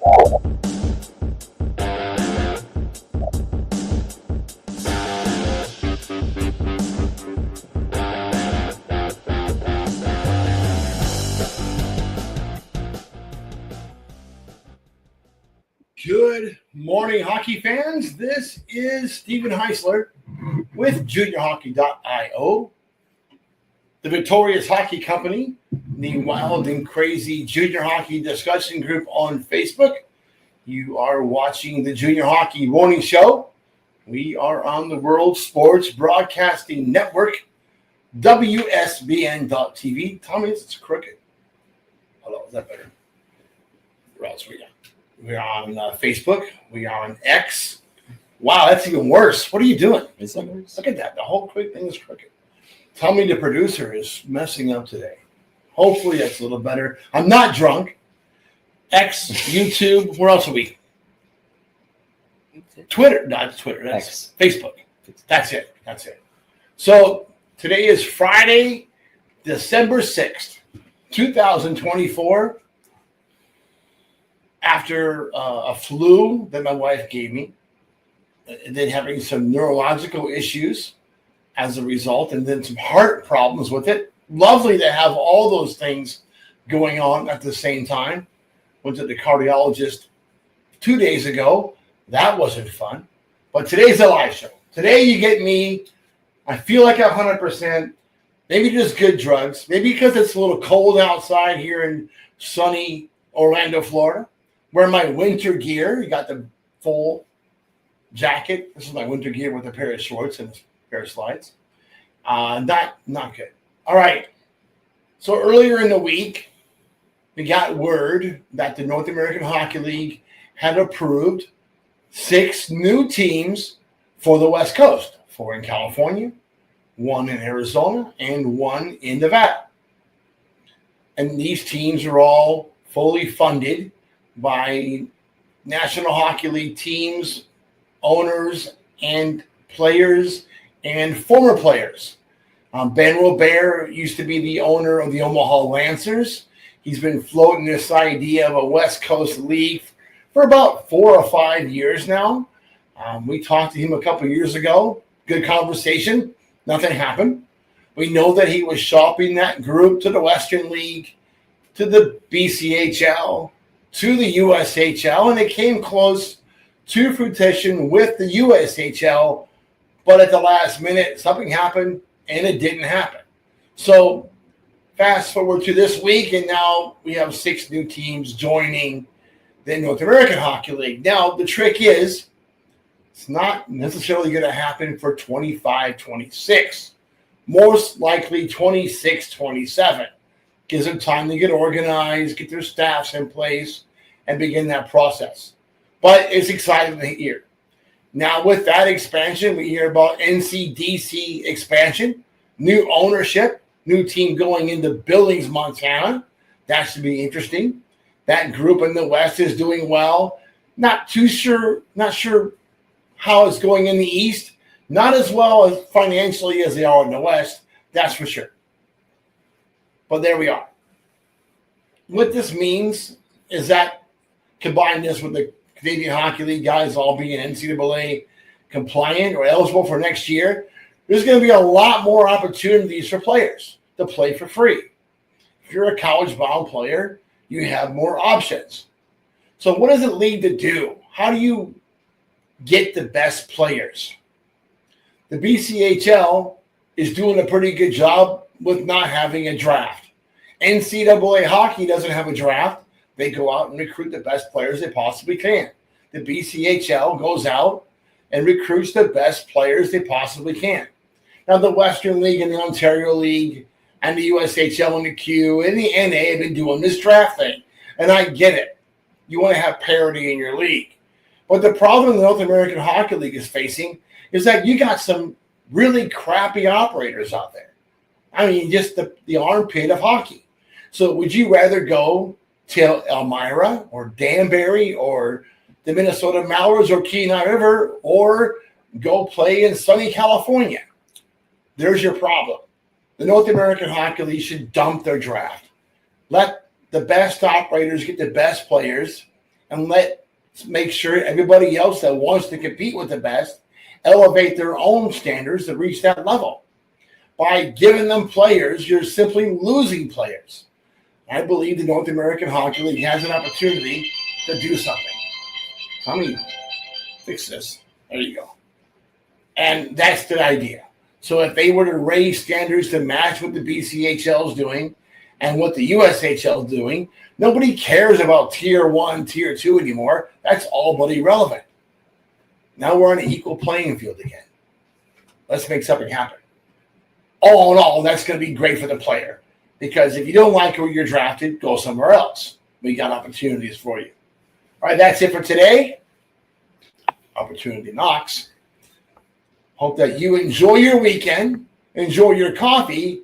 Good morning, hockey fans. This is Stephen Heisler with juniorhockey.io, the Victorious Hockey Company, the wild and crazy junior hockey discussion group on Facebook. You are watching the Junior Hockey Morning Show. We are on the World Sports Broadcasting Network, WSBN.TV. Tell me it's crooked. Hello, is that better? Where else we got? We're on Facebook. We are on X. Wow, that's even worse. What are you doing? Is that worse? Look at that. The whole quick thing is crooked. Tell me the producer is messing up today. Hopefully that's a little better. I'm not drunk. X, YouTube. Where else are we? Twitter. Not Twitter. That's X. Facebook. That's it. That's it. So today is Friday, December 6th, 2024. After a flu that my wife gave me, and then having some neurological issues as a result, and then some heart problems with it. Lovely to have all those things going on at the same time. Went to the cardiologist 2 days ago. That wasn't fun. But today's a live show. Today you get me. I feel like 100%. Maybe just good drugs. Maybe because it's a little cold outside here in sunny Orlando, Florida. Wear my winter gear. You got the full jacket. This is my winter gear with a pair of shorts and a pair of slides. Not good. All right. So earlier in the week, we got word that the North American Hockey League had approved 6 new teams for the West Coast. 4 in California, 1 in Arizona, and 1 in Nevada. And these teams are all fully funded by National Hockey League teams, owners, and players, and former players. Ben Robert used to be the owner of the Omaha Lancers. He's been floating this idea of a West Coast league for about 4 or 5 years now. We talked to him a couple of years ago. Good conversation. Nothing happened. We know that he was shopping that group to the Western League, to the BCHL, to the USHL, and it came close to fruition with the USHL, but at the last minute, something happened, and it didn't happen. So fast forward to this week, and now we have 6 new teams joining the North American Hockey League. Now, the trick is, it's not necessarily going to happen for 25-26. Most likely 26-27. Gives them time to get organized, get their staffs in place, and begin that process. But it's exciting to hear. Now, with that expansion, we hear about NCDC expansion, new ownership, new team going into Billings, Montana. That should be interesting. That group in the West is doing well. Not sure how it's going in the East. Not as well as financially as they are in the West. That's for sure. But there we are. What this means is that combine this with the Canadian Hockey League guys all being NCAA compliant or eligible for next year, there's going to be a lot more opportunities for players to play for free. If you're a college-bound player, you have more options. So what does it lead to do? How do you get the best players? The BCHL is doing a pretty good job with not having a draft. NCAA hockey doesn't have a draft. They go out and recruit the best players they possibly can. The BCHL goes out and recruits the best players they possibly can. Now, the Western League and the Ontario League and the USHL and the Q and the NA have been doing this draft thing. And I get it. You want to have parity in your league. But the problem the North American Hockey League is facing is that you got some really crappy operators out there. I mean, just the armpit of hockey. So would you rather go to Elmira or Danbury or the Minnesota Mallards or Kenai River or go play in sunny California? There's your problem. The North American Hockey League should dump their draft. Let the best operators get the best players and let's make sure everybody else that wants to compete with the best elevate their own standards to reach that level. By giving them players, you're simply losing players. I believe the North American Hockey League has an opportunity to do something. Let me fix this. There you go. And that's the idea. So if they were to raise standards to match what the BCHL is doing and what the USHL is doing, nobody cares about Tier 1, Tier 2 anymore. That's all but irrelevant. Now we're on an equal playing field again. Let's make something happen. All in all, that's going to be great for the player. Because if you don't like where you're drafted, go somewhere else. We got opportunities for you. All right, that's it for today. Opportunity knocks. Hope that you enjoy your weekend, enjoy your coffee,